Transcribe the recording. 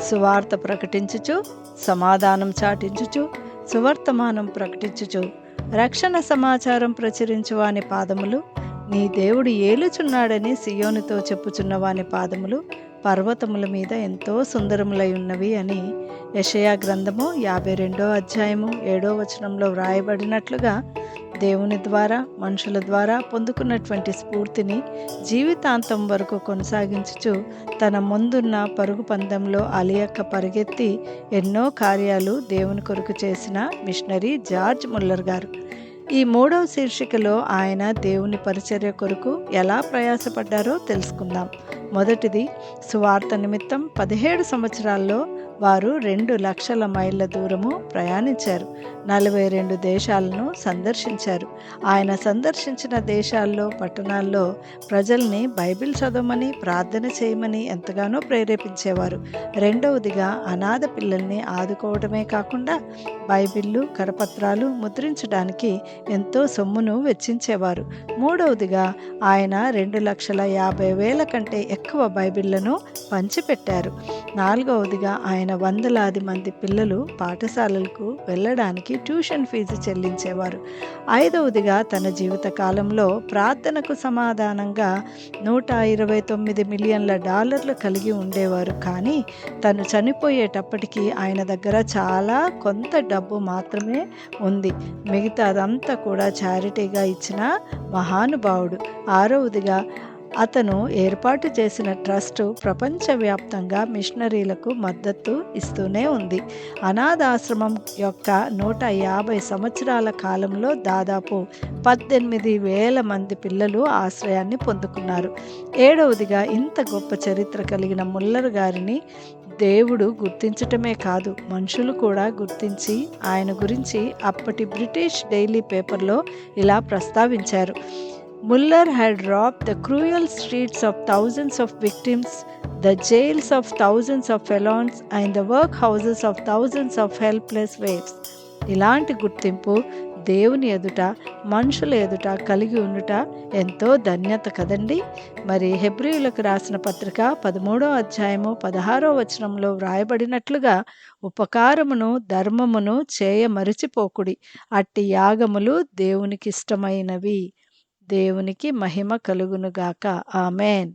సువార్త ప్రకటించుచు, సమాధానం చాటించుచు, సువర్తమానం ప్రకటించుచు, రక్షణ సమాచారం ప్రచురించు వాని పాదములు, నీ దేవుడు ఏలుచున్నాడని సియోనుతో చెప్పుచున్న వాని పాదములు పర్వతముల మీద ఎంతో సుందరములై ఉన్నవి అని యెషయా గ్రంథము 52వ అధ్యాయము 7వ వచనంలో వ్రాయబడినట్లుగా దేవుని ద్వారా మనుషుల ద్వారా పొందుకున్నటువంటి స్ఫూర్తిని జీవితాంతం వరకు కొనసాగించుచు తన ముందున్న పరుగు పందెంలో అలియక్క పరిగెత్తి ఎన్నో కార్యాలు దేవుని కొరకు చేసిన మిషనరీ జార్జ్ ముల్లర్ గారు. ఈ 3వ శీర్షికలో ఆయన దేవుని పరిచర్య కొరకు ఎలా ప్రయాసపడ్డారో తెలుసుకుందాం. మొదటిది, సువార్త నిమిత్తం 17 సంవత్సరాల్లో వారు 2 లక్షల మైళ్ళ దూరము ప్రయాణించారు. 42 దేశాలను సందర్శించారు. ఆయన సందర్శించిన దేశాల్లో పట్టణాల్లో ప్రజల్ని బైబిల్ చదవమని ప్రార్థన చేయమని ఎంతగానో ప్రేరేపించేవారు. రెండవదిగా, అనాథ పిల్లల్ని ఆదుకోవడమే కాకుండా బైబిళ్ళు కరపత్రాలు ముద్రించడానికి ఎంతో సొమ్మును వెచ్చించేవారు. మూడవదిగా, ఆయన 2,50,000 కంటే ఎక్కువ బైబిళ్లను పంచిపెట్టారు. నాలుగవదిగా, ఆయన వందలాది మంది పిల్లలు పాఠశాలలకు వెళ్ళడానికి ట్యూషన్ ఫీజు చెల్లించేవారు. ఐదవదిగా, తన జీవిత కాలంలో ప్రార్థనకు సమాధానంగా $129 మిలియన్ల కలిగి ఉండేవారు. కానీ తను చనిపోయేటప్పటికీ ఆయన దగ్గర చాలా కొంత డబ్బు మాత్రమే ఉంది. మిగతాదంతా కూడా చారిటీగా ఇచ్చిన మహానుభావుడు. ఆరవదిగా, అతను ఏర్పాటు చేసిన ట్రస్ట్ ప్రపంచవ్యాప్తంగా మిషనరీలకు మద్దతు ఇస్తూనే ఉంది. అనాథాశ్రమం యొక్క 150 సంవత్సరాల కాలంలో దాదాపు 18,000 మంది పిల్లలు ఆశ్రయాన్ని పొందుకున్నారు. ఏడవదిగా, ఇంత గొప్ప చరిత్ర కలిగిన ముల్లర్ గారిని దేవుడు గుర్తించటమే కాదు, మనుషులు కూడా గుర్తించి ఆయన గురించి అప్పటి బ్రిటిష్ డైలీ పేపర్లో ఇలా ప్రస్తావించారు. Muller had robbed the cruel streets of thousands of victims, the jails of thousands of felons, and the workhouses of thousands of helpless waifs. ఇలాంటి గుర్తింపు దేవుని ఎదుట మనుషుల ఎదుట కలిగి ఉండుట ఎంతో ధన్యత కదండి. మరి హెబ్రీయులకు రాసిన పత్రిక 13వ అధ్యాయము 16వ వచనంలో వ్రాయబడినట్లుగా, ఉపకారమును ధర్మమును చేయ మరిచిపోకుడి, అట్టి యాగములు దేవునికి ఇష్టమైనవి. దేవునికి మహిమ కలుగునుగాక. ఆమేన్.